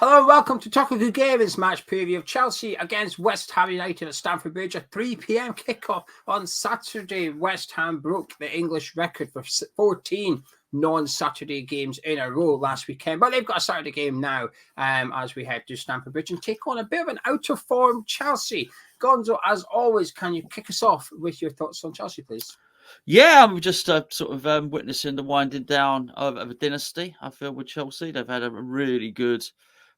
Hello and welcome to CHEWHU Gaming's match preview of Chelsea against West Ham United at Stamford Bridge. A 3 p.m. kickoff on Saturday. West Ham broke the English record for 14 non-Saturday games in a row last weekend. But they've got a Saturday game now as we head to Stamford Bridge and take on a bit of an out-of-form Chelsea. Gonzo, as always, can you kick us off with your thoughts on Chelsea, please? Yeah, I'm just witnessing the winding down of a dynasty, I feel, with Chelsea. They've had a really good,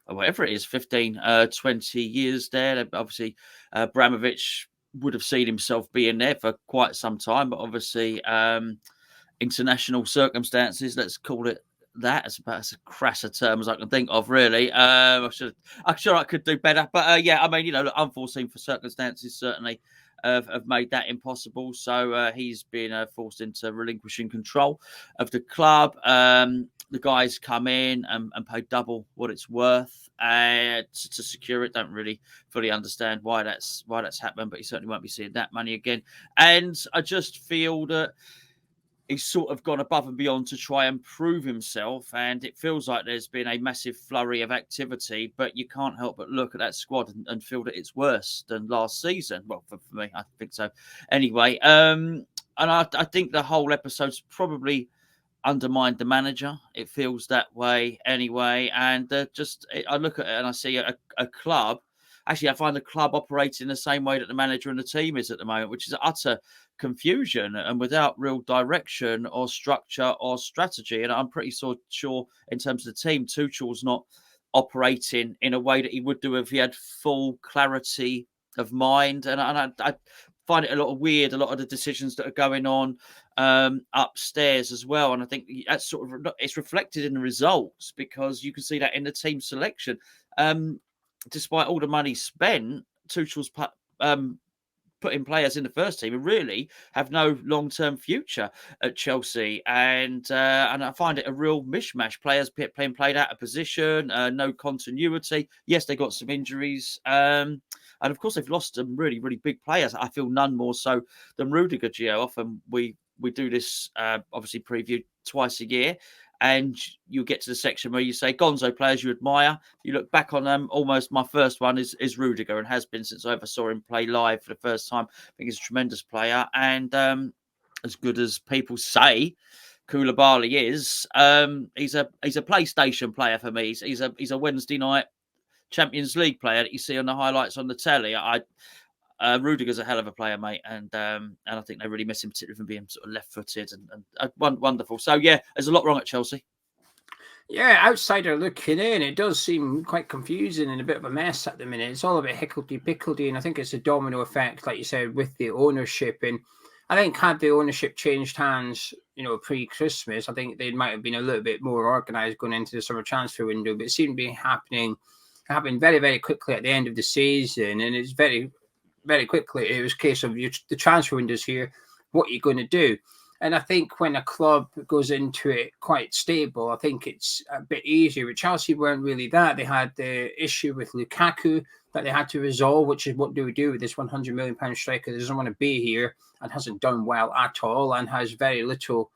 whatever it is, 15, 20 years there. Obviously, Abramovich would have seen himself being there for quite some time, but obviously international circumstances, let's call it that. It's about as crass a term as I can think of, really. I'm sure I could do better. But yeah, I mean, unforeseen circumstances certainly have made that impossible. So he's been forced into relinquishing control of the club. The guys come in and pay double what it's worth to secure it. Don't really fully understand why that's happened, but he certainly won't be seeing that money again. And I just feel that he's sort of gone above and beyond to try and prove himself. And it feels like there's been a massive flurry of activity, but you can't help but look at that squad and feel that it's worse than last season. Well, for me, I think so. Anyway, and I think the whole episode's probably undermined the manager. It feels that way anyway. And I look at it and I see a club. Actually, I find the club operating the same way that the manager and the team is at the moment, which is utter confusion and without real direction or structure or strategy. And I'm pretty sure in terms of the team, Tuchel's not operating in a way that he would do if he had full clarity of mind. And I find it a lot of weird, a lot of the decisions that are going on upstairs as well. And I think that's it's reflected in the results because you can see that in the team selection. Despite all the money spent, Tuchel's putting players in the first team who really have no long-term future at Chelsea. And I find it a real mishmash. Players played out of position, no continuity. Yes, they got some injuries. And of course, they've lost some really, really big players. I feel none more so than Rudiger, Geo. Often we do this, obviously, preview twice a year. And you get to the section where you say Gonzo players you admire. You look back on them. Almost my first one is Rudiger and has been since I ever saw him play live for the first time. I think he's a tremendous player and as good as people say Koulibaly is. He's a PlayStation player for me. He's a Wednesday night Champions League player that you see on the highlights on the telly. Rudiger's a hell of a player, mate, and I think they really miss him, particularly from being sort of left-footed and wonderful. So yeah, there's a lot wrong at Chelsea. Yeah, outsider looking in, it does seem quite confusing and a bit of a mess at the minute. It's all a bit hickledy-pickledy, and I think it's a domino effect, like you said, with the ownership. And I think had the ownership changed hands, pre-Christmas, I think they might have been a little bit more organised going into the summer transfer window. But it seemed to be happening very, very quickly at the end of the season, and it's very quickly, it was a case of the transfer windows here, what are you going to do? And I think when a club goes into it quite stable, I think it's a bit easier. But Chelsea weren't really that. They had the issue with Lukaku that they had to resolve, which is what do we do with this £100 million striker that doesn't want to be here and hasn't done well at all and has very little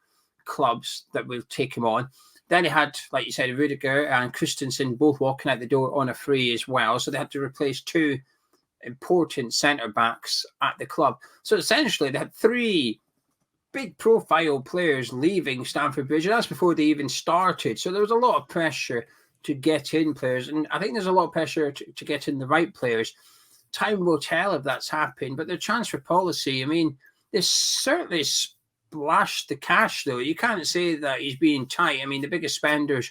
clubs that will take him on. Then they had, like you said, Rudiger and Christensen both walking out the door on a free as well. So they had to replace two important centre-backs at the club. So essentially, they had three big profile players leaving Stamford Bridge, and that's before they even started. So there was a lot of pressure to get in players, and I think there's a lot of pressure to get in the right players. Time will tell if that's happened, but their transfer policy, I mean, they certainly splashed the cash, though. You can't say that he's being tight. I mean, the biggest spenders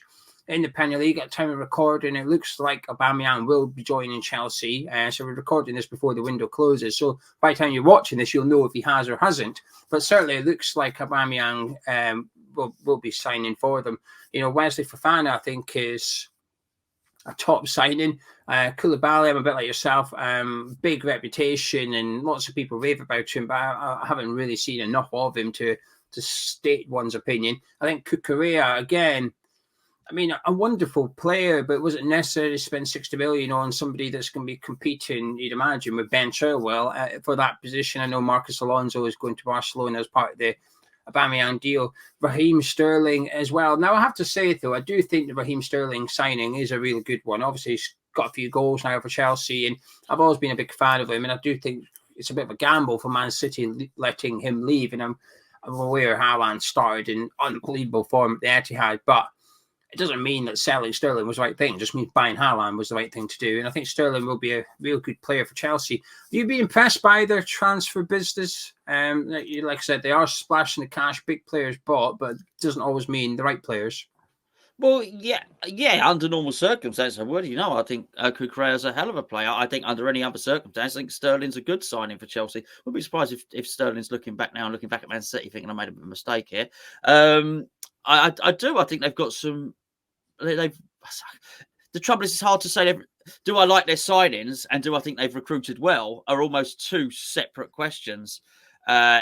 in the Premier League at time of recording, it looks like Aubameyang will be joining Chelsea. So we're recording this before the window closes. So by the time you're watching this, you'll know if he has or hasn't. But certainly it looks like Aubameyang will be signing for them. Wesley Fofana, I think, is a top signing. Koulibaly, I'm a bit like yourself, big reputation and lots of people rave about him, but I haven't really seen enough of him to state one's opinion. I think Cucurella, again, I mean, a wonderful player, but was it necessary to spend 60 million on somebody that's going to be competing, you'd imagine, with Ben Chilwell for that position? I know Marcus Alonso is going to Barcelona as part of the Aubameyang deal. Raheem Sterling as well. Now, I have to say, though, I do think the Raheem Sterling signing is a really good one. Obviously, he's got a few goals now for Chelsea, and I've always been a big fan of him, and I do think it's a bit of a gamble for Man City letting him leave, and I'm aware Haaland started in unbelievable form at the Etihad, but it doesn't mean that selling Sterling was the right thing. It just means buying Haaland was the right thing to do. And I think Sterling will be a real good player for Chelsea. Have you been impressed by their transfer business? Like I said, they are splashing the cash, big players bought, but it doesn't always mean the right players. Well, yeah. Under normal circumstances, I would. I think Cucurella's a hell of a player. I think under any other circumstance, I think Sterling's a good signing for Chelsea. Wouldn't be surprised if Sterling's looking back now and looking back at Man City, thinking I made a mistake here. I do. I think they've got some. The trouble is, it's hard to say. Do I like their signings and do I think they've recruited well? Are almost two separate questions.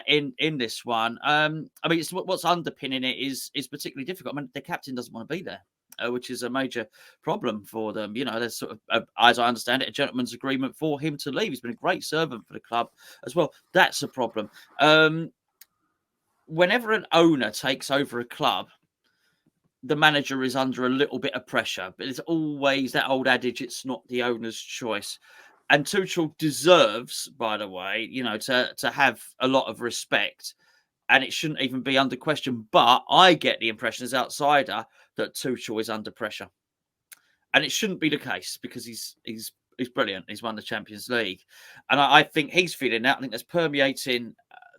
In this one, I mean, what's underpinning it is particularly difficult. I mean, the captain doesn't want to be there, which is a major problem for them. There's sort of, as I understand it, a gentleman's agreement for him to leave. He's been a great servant for the club as well. That's a problem. Whenever an owner takes over a club, the manager is under a little bit of pressure, but it's always that old adage: it's not the owner's choice. And Tuchel deserves, by the way, to have a lot of respect, and it shouldn't even be under question. But I get the impression as outsider that Tuchel is under pressure, and it shouldn't be the case because he's brilliant. He's won the Champions League, and I think he's feeling that. I think that's permeating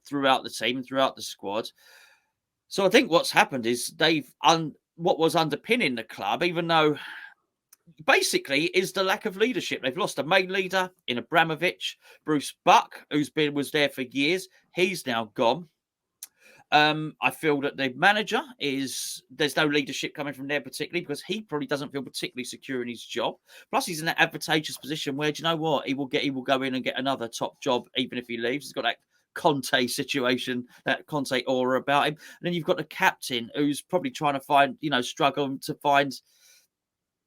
throughout the team and throughout the squad. So I think what's happened is what was underpinning the club, even though. Basically, is the lack of leadership. They've lost a main leader in Abramovich. Bruce Buck, was there for years, he's now gone. I feel that the manager there's no leadership coming from there particularly because he probably doesn't feel particularly secure in his job. Plus, he's in that advantageous position where, do you know what? He will go in and get another top job even if he leaves. He's got that Conte situation, that Conte aura about him. And then you've got the captain who's probably trying to find, struggling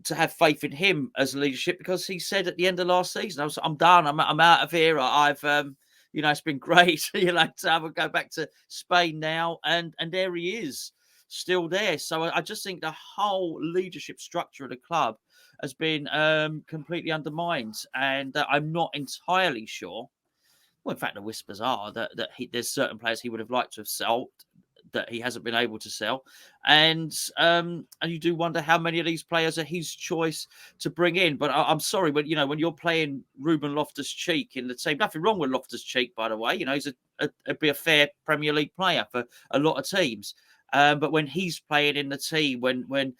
to have faith in him as leadership because he said at the end of last season, I'm done. I'm out of here. I've, it's been great. So I would go back to Spain now. And there he is still there. So I just think the whole leadership structure of the club has been completely undermined. And I'm not entirely sure. Well, in fact, the whispers are that there's certain players he would have liked to have sold that he hasn't been able to sell. And you do wonder how many of these players are his choice to bring in. But I'm sorry, but when you're playing Ruben Loftus-Cheek in the team, nothing wrong with Loftus-Cheek, by the way. He's be a fair Premier League player for a lot of teams. But when he's playing in the team, when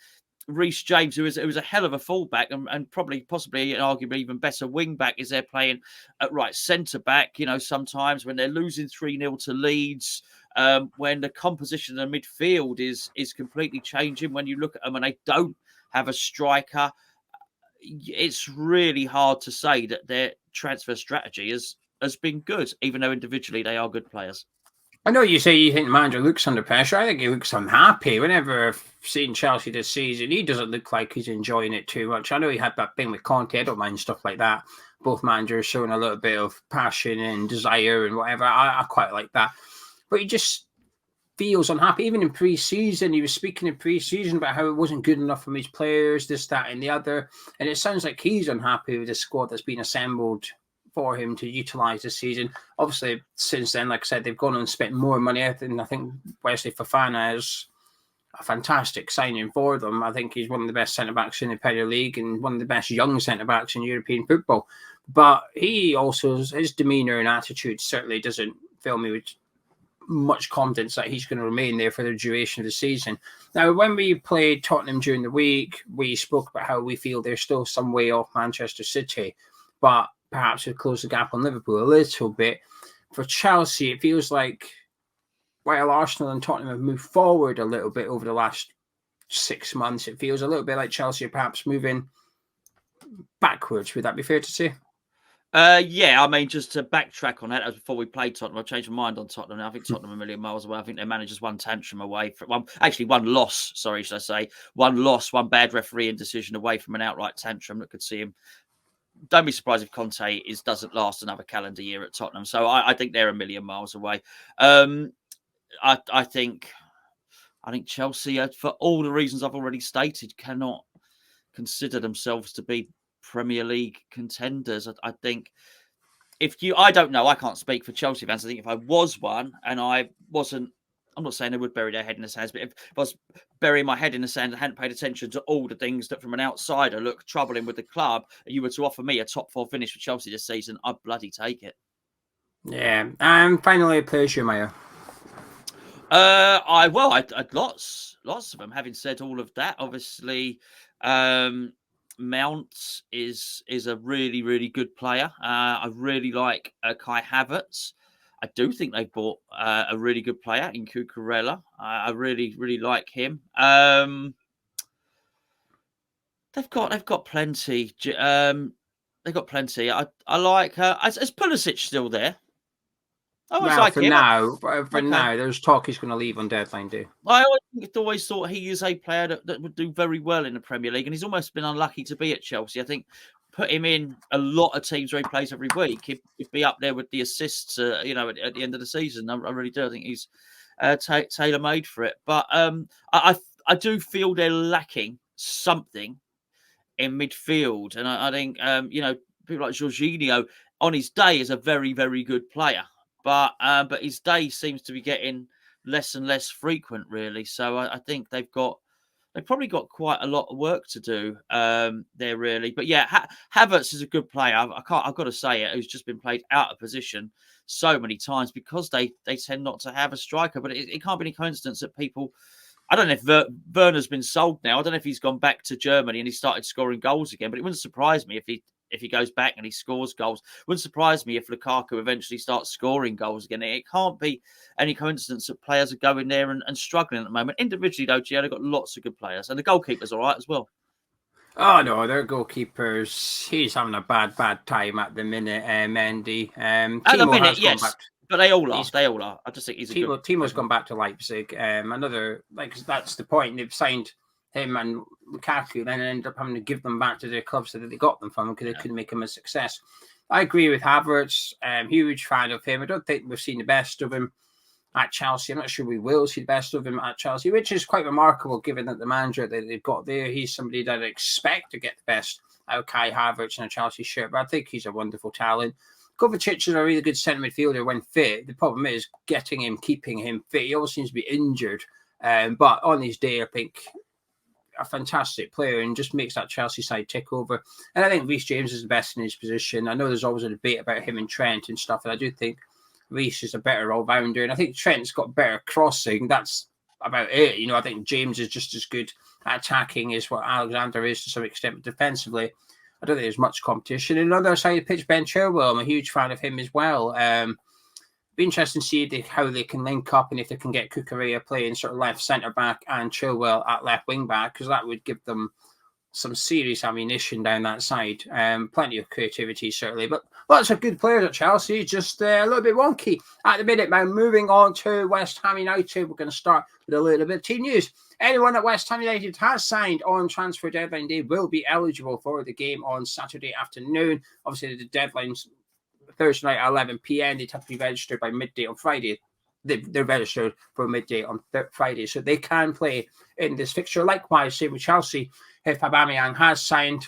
Reece James, who was a hell of a fullback and possibly and arguably even better wing back, is there playing at right centre back. Sometimes when they're losing 3-0 to Leeds, when the composition of the midfield is completely changing. When you look at them and they don't have a striker, it's really hard to say that their transfer strategy has been good, even though individually they are good players. I know you say you think the manager looks under pressure. I think he looks unhappy. Whenever I've seen Chelsea this season, he doesn't look like he's enjoying it too much. I know he had that thing with Conte. I don't mind stuff like that. Both managers showing a little bit of passion and desire and whatever. I quite like that. But he just feels unhappy. Even in pre-season, he was speaking in pre-season about how it wasn't good enough from his players, this, that, and the other. And it sounds like he's unhappy with the squad that's been assembled for him to utilise this season. Obviously, since then, like I said, they've gone and spent more money. I think Wesley Fofana is a fantastic signing for them. I think he's one of the best centre-backs in the Premier League and one of the best young centre-backs in European football. But he also, his demeanour and attitude certainly doesn't fill me with much confidence that he's going to remain there for the duration of the season. Now, when we played Tottenham during the week, we spoke about how we feel they're still some way off Manchester City, but perhaps we've closed the gap on Liverpool a little bit. For Chelsea, it feels like while Arsenal and Tottenham have moved forward a little bit over the last 6 months, it feels a little bit like Chelsea are perhaps moving backwards. Would that be fair to say? Yeah, I mean, just to backtrack on that, as before we played Tottenham, I've changed my mind on Tottenham. I think Tottenham are a million miles away. I think their manager's one tantrum away from one loss. Sorry, should I say one loss, one bad refereeing decision away from an outright tantrum that could see him. Don't be surprised if Conte doesn't last another calendar year at Tottenham. So I think they're a million miles away. I think Chelsea, for all the reasons I've already stated, cannot consider themselves to be Premier League contenders. I think I don't know, I can't speak for Chelsea fans. I think if I was one and I wasn't, I'm not saying they would bury their head in the sand, but if I was burying my head in the sand and hadn't paid attention to all the things that from an outsider look troubling with the club, and you were to offer me a top 4 finish for Chelsea this season, I'd bloody take it. Yeah. And finally, players you admire. I lots of them. Having said all of that, obviously, Mount is a really, really good player. I really like Kai Havertz. I do think they've bought a really good player in Cucurella. I really, really like him. They've got plenty. They've got plenty. I like. Is Pulisic still there? I always like him. For now, there's talk he's going to leave on deadline day. I always thought he is a player that would do very well in the Premier League, and he's almost been unlucky to be at Chelsea. I think put him in a lot of teams where he plays every week, he'd be up there with the assists, at the end of the season. I really do. I think he's tailor-made for it. But I do feel they're lacking something in midfield, and I think people like Jorginho on his day is a very, very good player. But his day seems to be getting less and less frequent, really. So I think they've probably got quite a lot of work to do there, really. But yeah, Havertz is a good player. I've got to say it. Who's just been played out of position so many times because they tend not to have a striker. But it can't be any coincidence that people. I don't know if Werner's been sold now. I don't know if he's gone back to Germany and he started scoring goals again. But it wouldn't surprise me if he goes back and he scores goals. Wouldn't surprise me if Lukaku eventually starts scoring goals again. It can't be any coincidence that players are going there and struggling at the moment. Individually, though, Gio, they've got lots of good players. And the goalkeeper's all right as well. Oh, no, their goalkeepers, he's having a bad time at the minute, Mendy. At the minute, yes. But they all are. I just think he's a good... Timo's gone back to Leipzig. That's the point. They've signed him and Lukaku, then end up having to give them back to their clubs that they got them from because they couldn't make him a success. I agree with Havertz. Huge fan of him. I don't think we've seen the best of him at Chelsea. I'm not sure we will see the best of him at Chelsea, which is quite remarkable given that the manager that they've got there, he's somebody that I expect to get the best out of Kai Havertz in a Chelsea shirt. But I think he's a wonderful talent. Kovacic is a really good centre midfielder when fit. The problem is getting him, keeping him fit. He always seems to be injured. But on his day, I think a fantastic player and just makes that Chelsea side tick over. And I think Reece James is the best in his position. I know there's always a debate about him and Trent and stuff, and I do think Reece is a better all-rounder. And I think Trent's got better crossing. That's about it. I think James is just as good at attacking as what Alexander is to some extent. But defensively, I don't think there's much competition. And on the other side of the pitch, Ben Chilwell, I'm a huge fan of him as well. Be interesting to see how they can link up and if they can get Cucurella playing sort of left centre back and Chilwell at left wing back, because that would give them some serious ammunition down that side. Plenty of creativity, certainly. But lots of good players at Chelsea, just a little bit wonky at the minute. Now, moving on to West Ham United, we're going to start with a little bit of team news. Anyone at West Ham United has signed on transfer deadline day will be eligible for the game on Saturday afternoon. Obviously, the deadline's Thursday night at 11 p.m. They'd have to be registered by midday on Friday. They're registered for midday on Friday, so they can play in this fixture. Likewise, same with Chelsea. If Aubameyang has signed,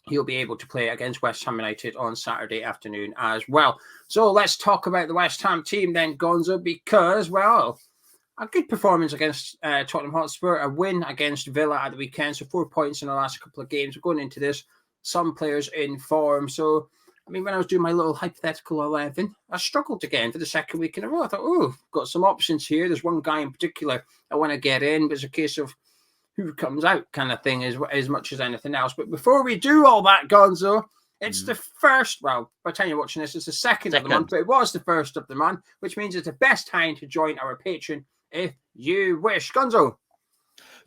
he'll be able to play against West Ham United on Saturday afternoon as well. So let's talk about the West Ham team then, Gonzo, because, well, a good performance against Tottenham Hotspur, a win against Villa at the weekend, so 4 points in the last couple of games. We're going into this, some players in form, so when I was doing my little hypothetical 11, I struggled again for the second week in a row. I thought, got some options here. There's one guy in particular I want to get in, but it's a case of who comes out kind of thing as much as anything else. But before we do all that, Gonzo, it's the first, well, by the time you're watching this, it's the second of the month, but it was the first of the month, which means it's the best time to join our Patreon if you wish. Gonzo.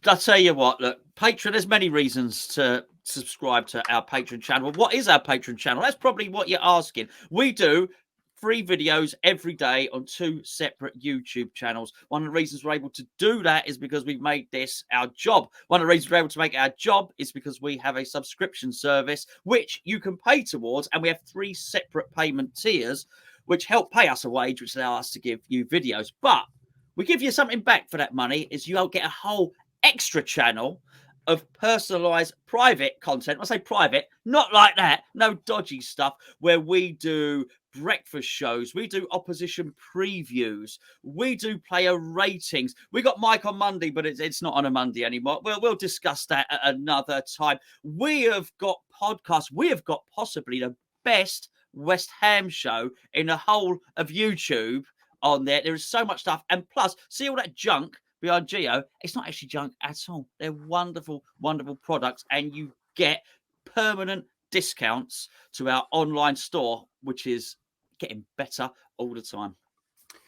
I'll tell you what, look, Patreon, there's many reasons to subscribe to our Patreon channel. What is our Patreon channel? That's probably what you're asking. We do free videos every day on 2 separate YouTube channels. One of the reasons we're able to do that is because we've made this our job. One of the reasons we're able to make our job is because we have a subscription service which you can pay towards, and we have 3 separate payment tiers which help pay us a wage, which allow us to give you videos. But we give you something back for that money. Is you'll get a whole extra channel of personalized private content. I say private, not like that, no dodgy stuff, where we do breakfast shows, we do opposition previews, we do player ratings. We got Mike on Monday, but it's not on a Monday anymore. We'll discuss that at another time. We have got podcasts. We have got possibly the best West Ham show in the whole of YouTube on there. There is so much stuff, and plus, see all that junk behind Geo, it's not actually junk at all. They're wonderful, wonderful products, and you get permanent discounts to our online store, which is getting better all the time.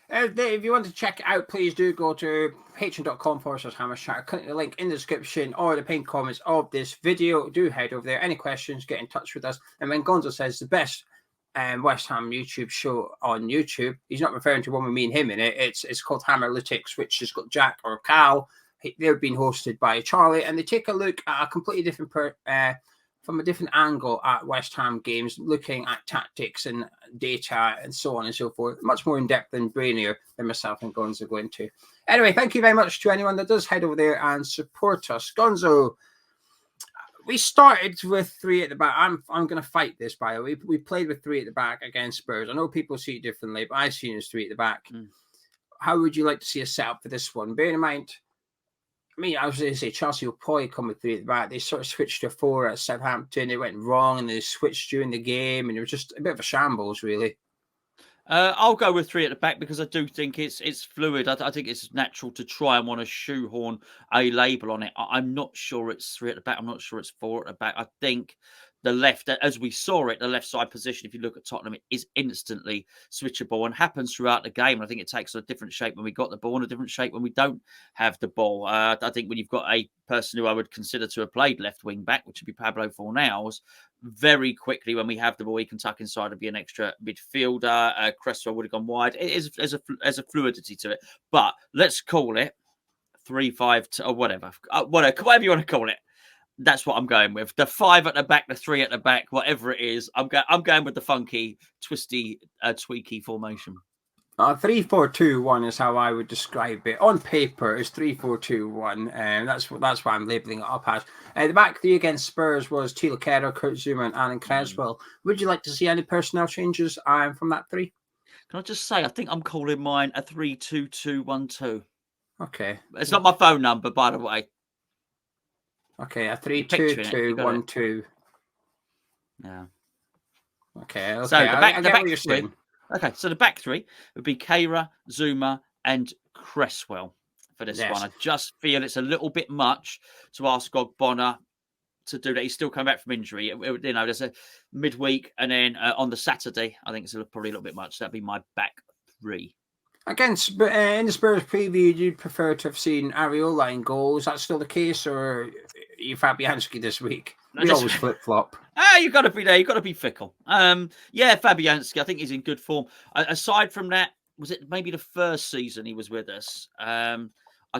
If you want to check it out, please do go to patreon.com/hammerchat. Click the link in the description or the pinned comments of this video. Do head over there. Any questions, get in touch with us. And when Gonzo says the best West Ham YouTube show on YouTube, he's not referring to one with me and him in it. It's called Hammerlytics, which has got Jack or Cal. They're being hosted by Charlie, and they take a look at a completely different from a different angle at West Ham games, looking at tactics and data and so on and so forth. Much more in depth and brainier than myself and Gonzo go into. Anyway, thank you very much to anyone that does head over there and support us. Gonzo, we started with 3 at the back. I'm going to fight this, by the way. We played with 3 at the back against Spurs. I know people see it differently, but I've seen it as 3 at the back. How would you like to see a setup for this one? Bear in mind, I was going to say Chelsea will probably come with 3 at the back. They sort of switched to 4 at Southampton. It went wrong, and they switched during the game, and it was just a bit of a shambles, really. I'll go with 3 at the back because I do think it's fluid. I think it's natural to try and want to shoehorn a label on it. I'm not sure it's 3 at the back. I'm not sure it's 4 at the back. I think the left, as we saw it, the left side position, if you look at Tottenham, it is instantly switchable and happens throughout the game. I think it takes a different shape when we got the ball and a different shape when we don't have the ball. I think when you've got a person who I would consider to have played left wing back, which would be Pablo Fornals, very quickly when we have the ball, he can tuck inside and be an extra midfielder. Cresswell would have gone wide. There's a fluidity to it. But let's call it 3-5 or whatever you want to call it. That's what I'm going with. The 5 at the back, the 3 at the back, whatever it is. I'm going with the funky, twisty, tweaky formation. 3-4-2-1 is how I would describe it. On paper, it's 3-4-2-1, and that's why I'm labelling it up as. The back 3 against Spurs was Tilo Kehrer, Kurt Zouma, and Alan Cresswell. Would you like to see any personnel changes from that 3? Can I just say, I think I'm calling mine a 3-2-2-1-2. Okay. It's not my phone number, by the way. Okay, a 3-2-2-1-2. Yeah. Okay. So the back what you're 3. saying. Okay, so the back 3 would be Kehrer, Zouma, and Cresswell for this one. I just feel it's a little bit much to ask Ogbonna to do that. He's still coming back from injury. There's a midweek, and then on the Saturday, I think it's probably a little bit much. That'd be my back 3. Against in the Spurs preview, you'd prefer to have seen Areola in goal. Is that still the case, or are you Fabianski this week? We always flip flop. You've got to be there. You've got to be fickle. Fabianski, I think he's in good form. Aside from that, was it maybe the first season he was with us? I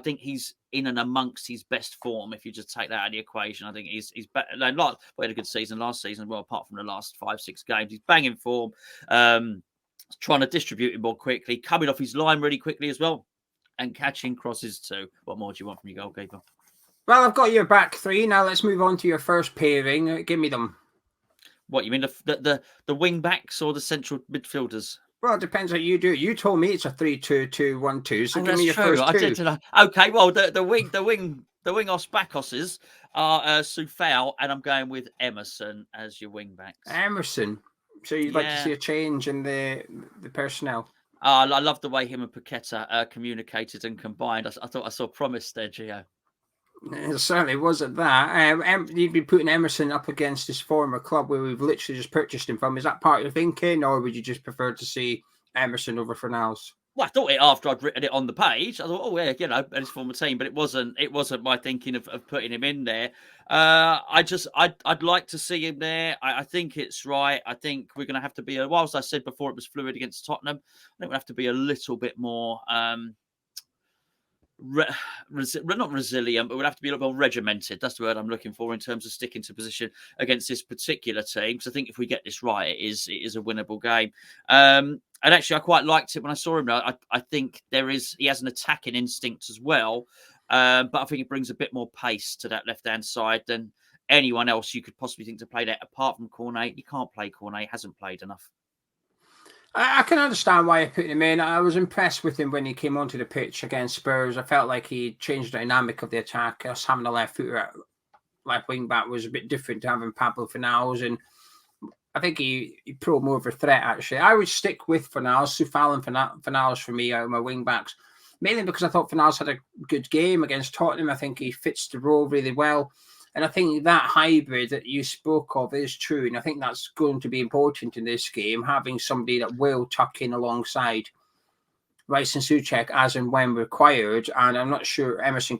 think he's in and amongst his best form. If you just take that out of the equation, I think he's better. We had a good season last season. Well, apart from the last 5-6 games, he's banging form. Trying to distribute it more quickly, coming off his line really quickly as well, and catching crosses too. What more do you want from your goalkeeper? Well, I've got your back 3. Now let's move on to your first pairing. Give me them. What, you mean the wing backs or the central midfielders? Well, it depends what you do. You told me it's a 3-2-2-1-2. So give me your first 2. I did know. Okay, well the wingos backoses are Soufal, and I'm going with Emerson as your wing backs. Emerson. So you'd like to see a change in the personnel? I love the way him and Paqueta communicated and combined. I thought I saw promise there, Gio. It certainly wasn't that. You'd be putting Emerson up against his former club where we've literally just purchased him from. Is that part of your thinking, or would you just prefer to see Emerson over Fornals? Well, I thought it after I'd written it on the page. I thought, oh yeah, and his former team, but it wasn't my thinking of putting him in there. I'd like to see him there. I think it's right. I think we're going to have to be, whilst I said before it was fluid against Tottenham, I think we'll have to be a little bit more, not resilient, but we'll have to be a little more regimented. That's the word I'm looking for in terms of sticking to position against this particular team. Because I think if we get this right, it is a winnable game. And actually, I quite liked it when I saw him. I think he has an attacking instinct as well, but I think it brings a bit more pace to that left-hand side than anyone else you could possibly think to play that. Apart from Cornet, you can't play Cornet. Hasn't played enough. I can understand why I put him in. I was impressed with him when he came onto the pitch against Spurs. I felt like he changed the dynamic of the attack. Us having a left footer at left wing back was a bit different to having Pablo Fornals, and I think he proved more of a threat, actually. I would stick with Fornals, Soufal and Fornals for me out of my wing backs, mainly because I thought Fornals had a good game against Tottenham. I think he fits the role really well. And I think that hybrid that you spoke of is true. And I think that's going to be important in this game, having somebody that will tuck in alongside Rice and Souček as and when required. And I'm not sure Emerson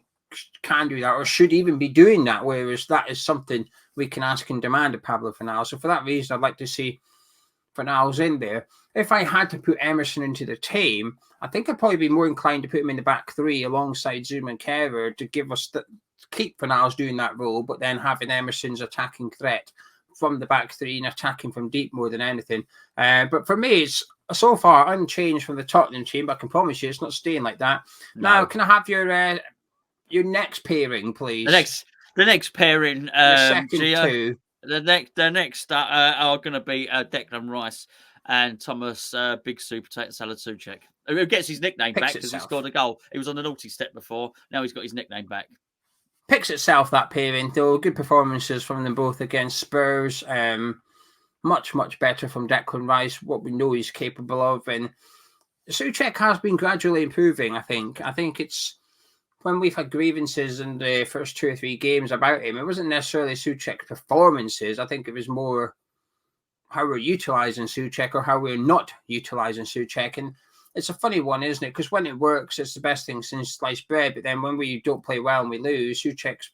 can do that or should even be doing that, whereas that is something we can ask and demand of Pablo Fornals. So for that reason, I'd like to see Fornals in there. If I had to put Emerson into the team, I think I'd probably be more inclined to put him in the back three alongside Zoom and Kerr to give us keep Fornals doing that role, but then having Emerson's attacking threat from the back three and attacking from deep more than anything. But for me, it's so far unchanged from the Tottenham team, but I can promise you it's not staying like that. No. Now, can I have your next pairing, please? The next pairing, second Geo, two. The next are going to be Declan Rice and Thomas Big Soup Potato Salad Souček, who gets his nickname back because he scored a goal. He was on the naughty step before. Now he's got his nickname back. Picks itself, that pairing, though. Good performances from them both against Spurs. Much better from Declan Rice, what we know he's capable of. And Souček has been gradually improving, I think. I think it's when we've had grievances in the first 2 or 3 games about him, it wasn't necessarily Souček's performances. I think it was more how we're utilising Souček or how we're not utilising Souček. And it's a funny one, isn't it? Because when it works, it's the best thing since sliced bread. But then when we don't play well and we lose, Souček's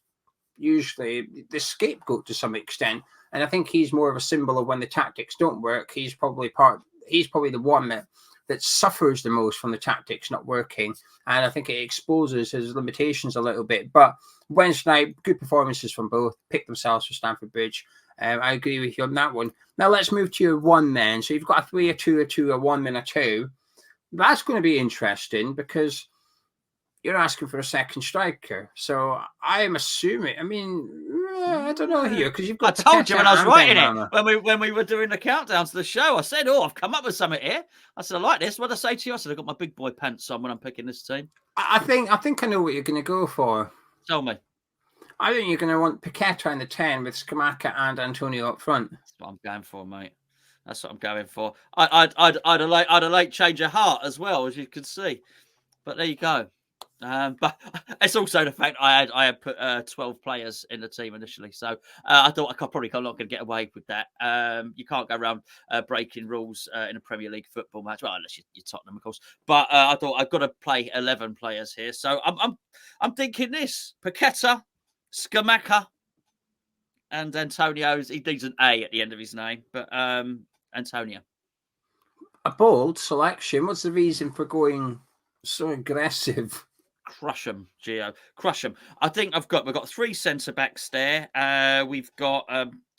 usually the scapegoat to some extent. And I think he's more of a symbol of when the tactics don't work. He's probably the one that suffers the most from the tactics not working. And I think it exposes his limitations a little bit. But Wednesday night, good performances from both. Pick themselves for Stamford Bridge. I agree with you on that one. Now let's move to your one then. So you've got a 3, a 2, a 2, a 1, and a 2. That's going to be interesting because you're asking for a second striker. So I'm assuming, I don't know here because you've got. I told you when I was writing it when we were doing the countdown to the show. I said, "Oh, I've come up with something here." I said, "I like this." What did I say to you? I said, "I got my big boy pants on when I'm picking this team." I think I know what you're going to go for. Tell me. I think you're going to want Paqueta in the 10 with Scamacca and Antonio up front. That's what I'm going for, mate. That's what I'm going for. I'd have liked change of heart as well, as you can see. But there you go. But it's also the fact I had put 12 players in the team initially, so I thought I'm not going to get away with that. You can't go around breaking rules in a Premier League football match, well, unless you're Tottenham, of course. But I thought I've got to play 11 players here, so I'm thinking this: Paqueta, Scamacca, and Antonio's. He needs an A at the end of his name, but Antonio. A bold selection. What's the reason for going so aggressive? Crush them, Geo. Crush them. I think we've got 3 centre backs there. We've got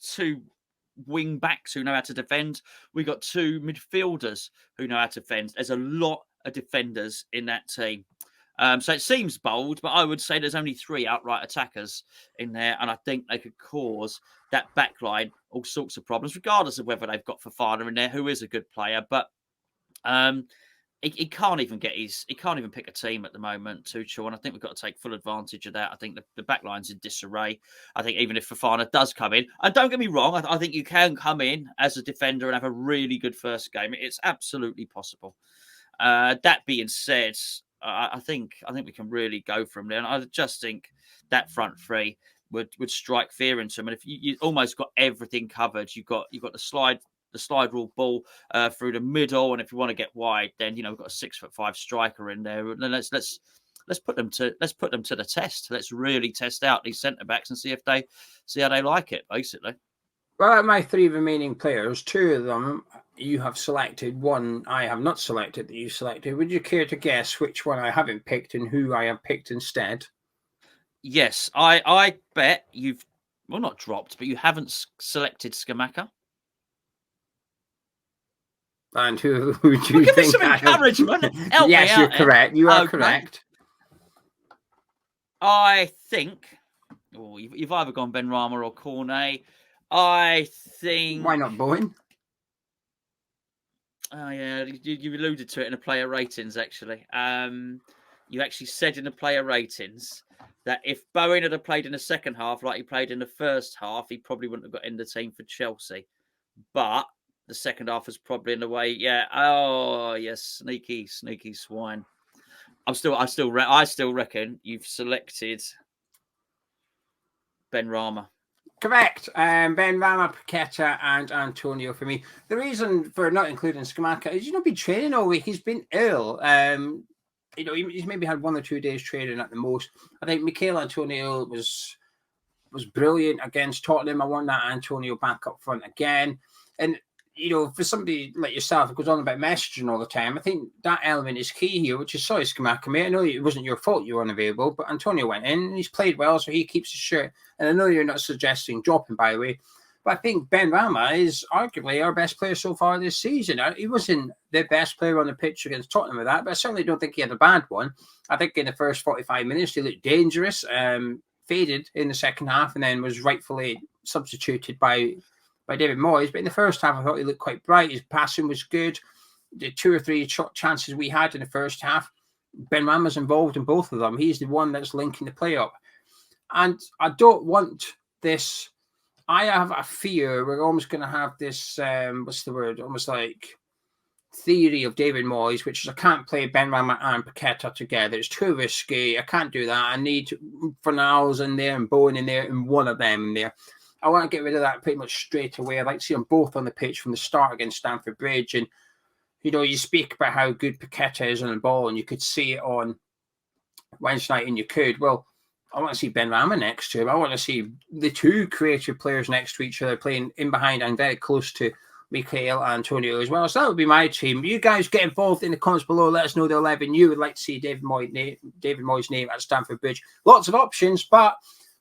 2 wing backs who know how to defend. We've got 2 midfielders who know how to defend. There's a lot of defenders in that team. So it seems bold, but I would say there's only 3 outright attackers in there, and I think they could cause that back line all sorts of problems, regardless of whether they've got Fofana in there, who is a good player. But he can't even pick a team at the moment, Tuchel, and I think we've got to take full advantage of that. I think the back line's in disarray. I think even if Fofana does come in, and don't get me wrong, I think you can come in as a defender and have a really good first game. It's absolutely possible. That being said, I think we can really go from there, and I just think that front 3 would strike fear into them. And if you almost got everything covered, you've got the slide rule ball through the middle, and if you want to get wide, then we've got a 6'5" striker in there. And let's put them to the test. Let's really test out these centre backs and see how they like it. Basically, well, at my 3 remaining players, 2 of them you have selected, 1 I have not selected that you selected. Would you care to guess which one I haven't picked and who I have picked instead? Yes, I bet you've not dropped, but you haven't selected Scamacca. And who do you Give me think? some encouragement. Help me Yes, out you're there. correct. You are Okay. correct. I think you've either gone Benrahma or Cornet. I think. Why not Bowen? Oh yeah, you alluded to it in the player ratings. Actually, you actually said in the player ratings that if Bowen had played in the second half like he played in the first half, he probably wouldn't have got in the team for Chelsea. But the second half was probably in the way. Yeah. Oh yes, sneaky swine. I still reckon you've selected Benrahma. Correct. Benrahma, Paqueta, and Antonio for me. The reason for not including Scamacca is been training all week. He's been ill. He's maybe had 1 or 2 days training at the most. I think Mikel Antonio was brilliant against Tottenham. I want that Antonio back up front again. And for somebody like yourself who goes on about messaging all the time, I think that element is key here, which is sorry, Scamacca, mate. I know it wasn't your fault you were unavailable, but Antonio went in and he's played well, so he keeps his shirt. And I know you're not suggesting dropping, by the way, but I think Benrahma is arguably our best player so far this season. He wasn't the best player on the pitch against Tottenham with that, but I certainly don't think he had a bad one. I think in the first 45 minutes, he looked dangerous, faded in the second half, and then was rightfully substituted by David Moyes. But in the first half, I thought he looked quite bright. His passing was good. The 2 or 3 shot chances we had in the first half, Benrahma's involved in both of them. He's the one that's linking the play up. And I don't want this. I have a fear we're almost going to have this, what's the word? Almost like theory of David Moyes, which is I can't play Benrahma and Paqueta together. It's too risky. I can't do that. I need Fornals in there and Bowen in there and one of them in there. I want to get rid of that pretty much straight away. I'd like to see them both on the pitch from the start against Stamford Bridge. And, you speak about how good Paqueta is on the ball and you could see it on Wednesday night and you could. Well, I want to see Benrahma next to him. I want to see the 2 creative players next to each other playing in behind and very close to Mikel Antonio as well. So that would be my team. You guys get involved in the comments below. Let us know the 11 you would like to see David Moyes' name at Stamford Bridge. Lots of options, but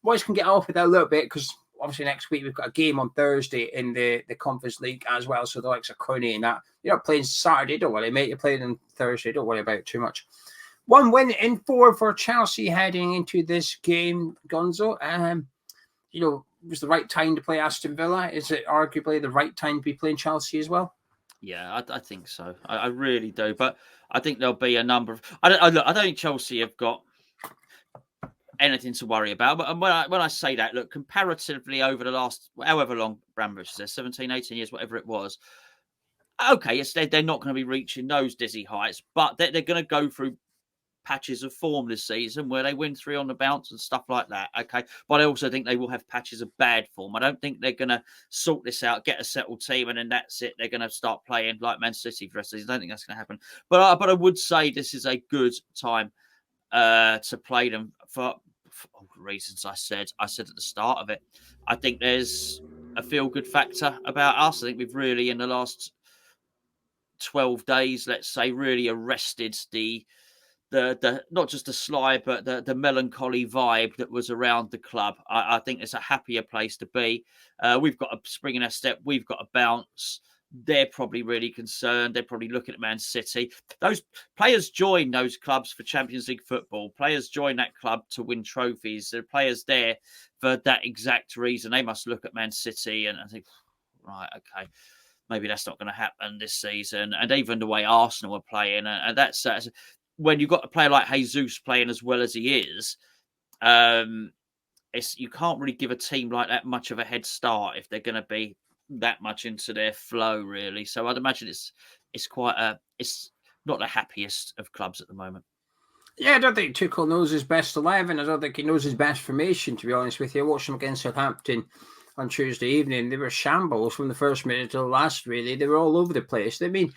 Moyes can get off with that a little bit because obviously next week we've got a game on Thursday in the Conference League as well. So the likes of Coney and that. You're not playing Saturday, don't worry, mate. You're playing on Thursday. Don't worry about it too much. 1 win in 4 for Chelsea heading into this game, Gonzo. Was the right time to play Aston Villa? Is it arguably the right time to be playing Chelsea as well? Yeah, I think so. I really do. But I think there'll be a number of. I don't think Chelsea have got anything to worry about. But when I say that, look, comparatively over the last however long Bramwich says, 17, 18 years, whatever it was. Okay, yes, they're not going to be reaching those dizzy heights, but they're going to go through patches of form this season where they win 3 on the bounce and stuff like that. Okay. But I also think they will have patches of bad form. I don't think they're going to sort this out, get a settled team, and then that's it. They're going to start playing like Man City for the rest of the season. I don't think that's going to happen. But I would say this is a good time to play them for all the reasons I said at the start of it. I think there's a feel-good factor about us. I think we've really, in the last 12 days, let's say, really arrested the not just the slide, but the melancholy vibe that was around the club. I think it's a happier place to be. We've got a spring in our step. We've got a bounce. They're probably really concerned. They're probably looking at Man City. Those players join those clubs for Champions League football. Players join that club to win trophies. There are players there for that exact reason. They must look at Man City and think, right, okay, maybe that's not going to happen this season. And even the way Arsenal are playing, and that's when you've got a player like Jesus playing as well as he is, you can't really give a team like that much of a head start if they're going to be that much into their flow, really. So I'd imagine it's not the happiest of clubs at the moment. Yeah, I don't think Tuchel knows his best 11. I don't think he knows his best formation, to be honest with you. I watched him against Southampton on Tuesday evening. They were shambles from the first minute to the last, really. They were all over the place. I mean,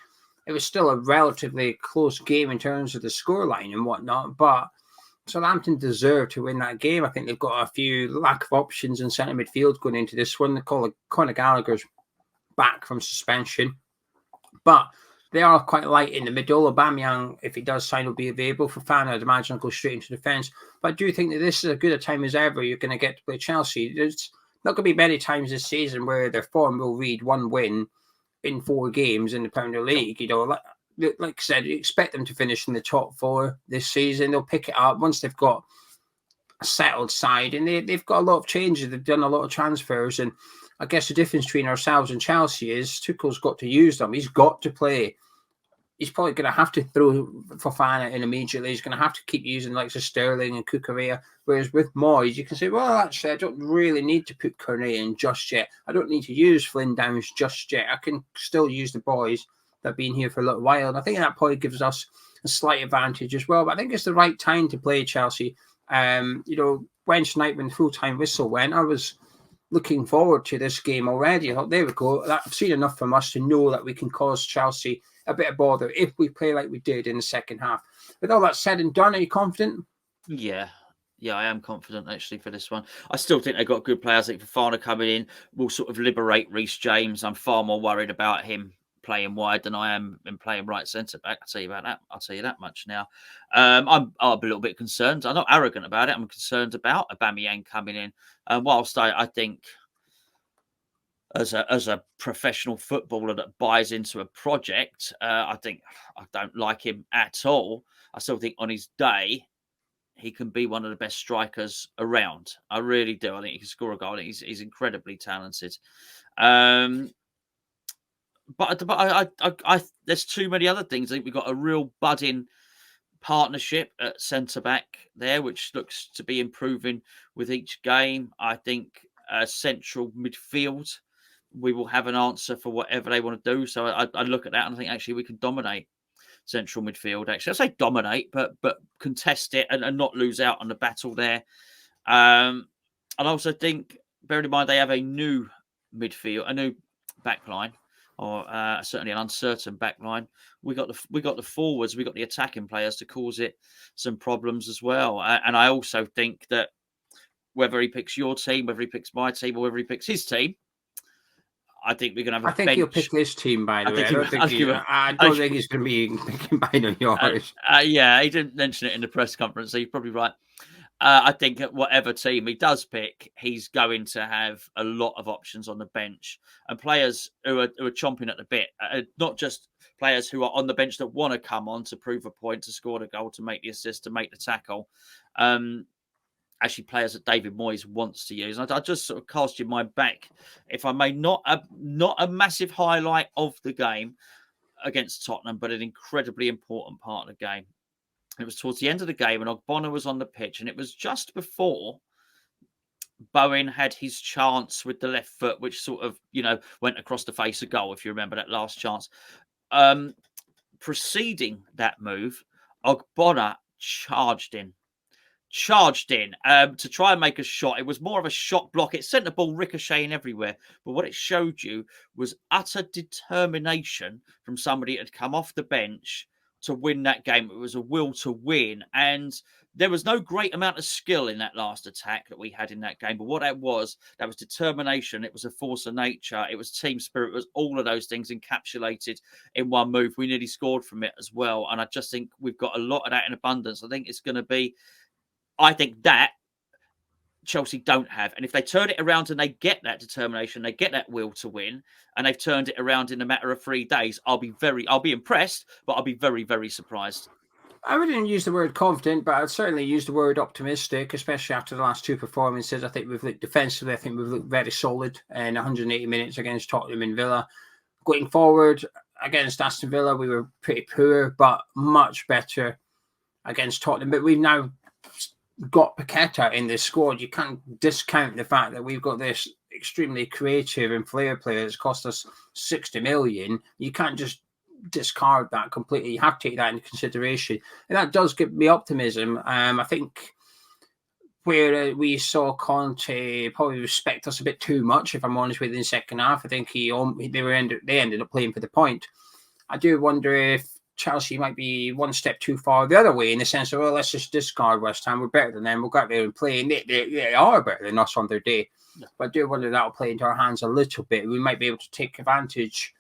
it was still a relatively close game in terms of the scoreline and whatnot, but Southampton deserved to win that game. I think they've got a few lack of options in centre midfield going into this one. Conor Gallagher's back from suspension, but they are quite light in the middle. Aubameyang, if he does sign, will be available. For Fofana, I'd imagine, will go straight into defence. But I do think that this is as good a time as ever you're going to get to play Chelsea. There's not going to be many times this season where their form will read 1 win in 4 games in the Premier League. You know, like I said, you expect them to finish in the top 4 this season. They'll pick it up once they've got a settled side, and they've got a lot of changes. They've done a lot of transfers, and I guess the difference between ourselves and Chelsea is Tuchel's got to use them. He's got to play. He's probably going to have to throw Fofana in immediately. He's going to have to keep using like Sterling and Cucurella. Whereas with Moyes, you can say, well, actually, I don't really need to put Cornet in just yet. I don't need to use Flynn Downs just yet. I can still use the boys that have been here for a little while. And I think that probably gives us a slight advantage as well. But I think it's the right time to play Chelsea. You know, Wednesday night when the full-time whistle went, I was looking forward to this game already. I thought, there we go. I've seen enough from us to know that we can cause Chelsea a bit of bother if we play like we did in the second half. With all that said and done, are you confident? Yeah, I am confident actually for this one. I still think they've got good players. I think Fofana coming in will sort of liberate Reece James. I'm far more worried about him playing wide than I am in playing right centre back. I'll tell you about that. I'll tell you that much now. I'm a little bit concerned. I'm not arrogant about it. I'm concerned about Aubameyang coming in. Whilst I think as a professional footballer that buys into a project, I think I don't like him at all. I still think on his day, he can be one of the best strikers around. I really do. I think he can score a goal. I think he's incredibly talented. But I there's too many other things. I think we've got a real budding partnership at centre back there, which looks to be improving with each game. I think central midfield, we will have an answer for whatever they want to do. So I look at that and I think actually we can dominate central midfield. Actually, I say dominate, but contest it and not lose out on the battle there. And I also think, bearing in mind they have a new midfield, a new backline, or certainly an uncertain backline. We got the forwards, we got the attacking players to cause it some problems as well. And I also think that whether he picks your team, whether he picks my team, or whether he picks his team, I think we're going to have a bench. I think he'll pick this team, by the way. I don't think he's going to be picking mine or yours. Yeah, he didn't mention it in the press conference, so you're probably right. I think at whatever team he does pick, he's going to have a lot of options on the bench and players who are chomping at the bit, not just players who are on the bench that want to come on to prove a point, to score the goal, to make the assist, to make the tackle. Actually, players that David Moyes wants to use. I just sort of cast your mind back, if I may, not a massive highlight of the game against Tottenham, but an incredibly important part of the game. It was towards the end of the game, and Ogbonna was on the pitch, and it was just before Bowen had his chance with the left foot, which sort of, went across the face of goal, if you remember that last chance. Preceding that move, Ogbonna charged in to try and make a shot. It was more of a shot block. It sent the ball ricocheting everywhere. But what it showed you was utter determination from somebody that had come off the bench to win that game. It was a will to win. And there was no great amount of skill in that last attack that we had in that game. But what that was determination. It was a force of nature. It was team spirit. It was all of those things encapsulated in one move. We nearly scored from it as well. And I just think we've got a lot of that in abundance. I think it's going to be... I think that Chelsea don't have. And if they turn it around and they get that determination, they get that will to win, and they've turned it around in a matter of 3 days, I'll be impressed, but I'll be very, very surprised. I wouldn't use the word confident, but I'd certainly use the word optimistic, especially after the last 2 performances. I think we've looked defensively. I think we've looked very solid in 180 minutes against Tottenham and Villa. Going forward against Aston Villa, we were pretty poor, but much better against Tottenham. But we've now got Paqueta in this squad. You can't discount the fact that we've got this extremely creative and flair player that's cost us 60 million. You can't just discard that completely. You have to take that into consideration, and that does give me optimism. I think where we saw Conte probably respect us a bit too much, if I'm honest with you, in the second half. I think they ended up playing for the point. I do wonder if Chelsea might be one step too far the other way, in the sense of, well, let's just discard West Ham. We're better than them. We'll go out there and play. And they are better than us on their day. Yeah. But I do wonder if that'll play into our hands a little bit. We might be able to take advantage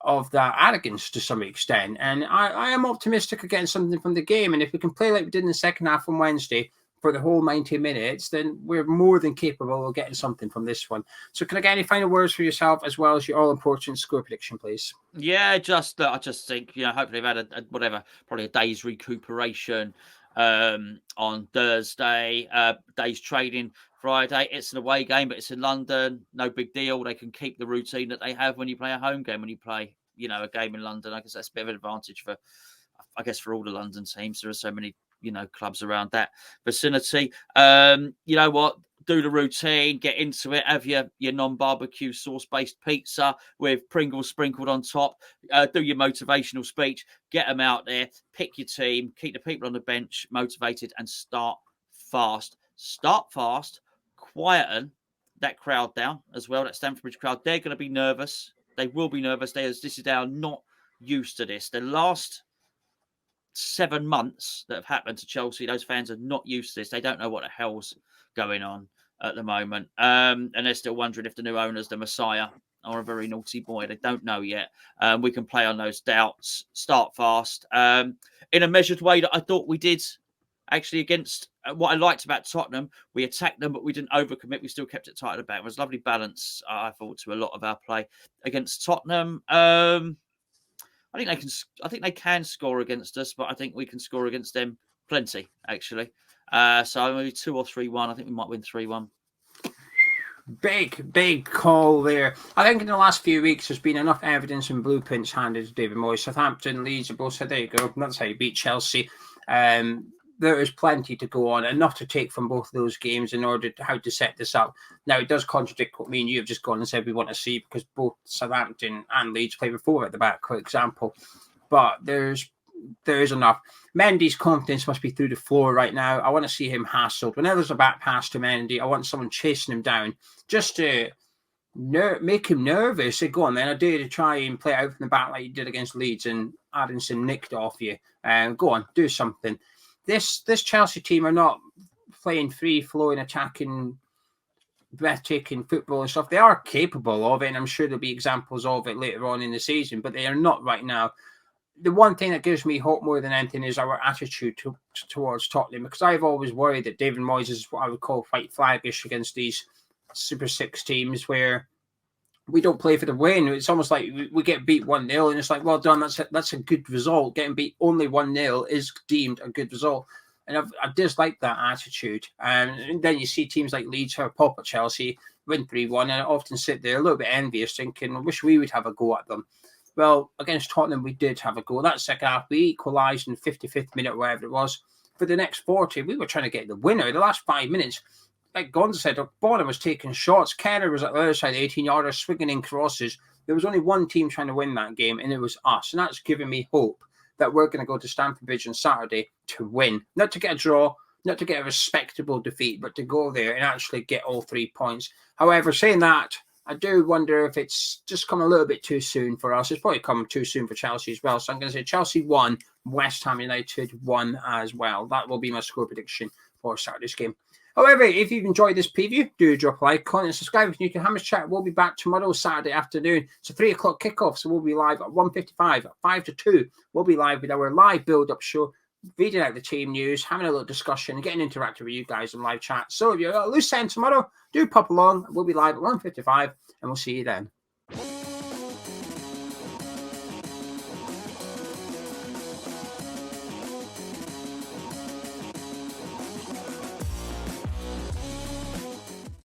of that arrogance to some extent. And I am optimistic against something from the game. And if we can play like we did in the second half on Wednesday, for the whole 90 minutes, then we're more than capable of getting something from this one. So can I get any final words for yourself as well as your all-important score prediction, please? Yeah, I just think, hopefully they've had probably a day's recuperation on Thursday, day's training Friday. It's an away game, but it's in London. No big deal. They can keep the routine that they have when you play a home game, when you play, a game in London. I guess that's a bit of an advantage for all the London teams. There are so many, clubs around that vicinity. You know what? Do the routine, get into it, have your non-barbecue sauce-based pizza with Pringles sprinkled on top, do your motivational speech, get them out there, pick your team, keep the people on the bench motivated, and start fast. Start fast, quieten that crowd down as well, that Stamford Bridge crowd. They're going to be nervous. They will be nervous. They are not used to this. The last 7 months that have happened to Chelsea, those fans are not used to this. They don't know what the hell's going on at the moment. And they're still wondering if the new owner's the Messiah or a very naughty boy. They don't know yet. We can play on those doubts, start fast, in a measured way that I thought we did actually against what I liked about Tottenham. We attacked them, but we didn't overcommit. We still kept it tight at the back. It was a lovely balance, I thought, to a lot of our play against Tottenham. I think they can score against us, but I think we can score against them plenty, actually. So maybe 2 or 3-1. I think we might win 3-1. Big call there. I think in the last few weeks there's been enough evidence and blueprints handed to David Moyes. Southampton, Leeds have both said, there you go, that's how you beat Chelsea. There is plenty to go on, enough to take from both of those games in order to how to set this up. Now, it does contradict what me and you have just gone and said we want to see, because both Southampton and Leeds play with 4 at the back, for example. But there is enough. Mendy's confidence must be through the floor right now. I want to see him hassled. Whenever there's a back pass to Mendy, I want someone chasing him down just to make him nervous. Say, go on then, I dare to try and play it out from the back like you did against Leeds and Addison nicked off you. Go on, do something. This Chelsea team are not playing free-flowing, attacking, breathtaking football and stuff. They are capable of it, and I'm sure there'll be examples of it later on in the season, but they are not right now. The one thing that gives me hope more than anything is our attitude towards Tottenham, because I've always worried that David Moyes is what I would call white flaggish against these Super 6 teams where we don't play for the win. It's almost like we get beat 1-0 and it's like, well done, that's a good result. Getting beat only 1-0 is deemed a good result. And I dislike that attitude. And then you see teams like Leeds who pop at Chelsea, win 3-1, and I often sit there a little bit envious thinking, I wish we would have a go at them. Well, against Tottenham, we did have a go. That second half, we equalised in the 55th minute, wherever it was. For the next 40, we were trying to get the winner. The last 5 minutes, like Gonzo said, Bonner was taking shots. Kenner was at the other side, 18-yarder, swinging in crosses. There was only one team trying to win that game, and it was us. And that's giving me hope that we're going to go to Stamford Bridge on Saturday to win. Not to get a draw, not to get a respectable defeat, but to go there and actually get all 3 points. However, saying that, I do wonder if it's just come a little bit too soon for us. It's probably come too soon for Chelsea as well. So I'm going to say Chelsea 1, West Ham United 1 as well. That will be my score prediction for Saturday's game. However, if you've enjoyed this preview, do drop a like, comment, and subscribe if you're new to Hammers Chat. We'll be back tomorrow, Saturday afternoon. It's a 3 o'clock kickoff, so we'll be live at 1:55, at 5 to 2. We'll be live with our live build-up show, reading out the team news, having a little discussion, and getting interactive with you guys in live chat. So if you're at a loose end tomorrow, do pop along. We'll be live at 1:55, and we'll see you then.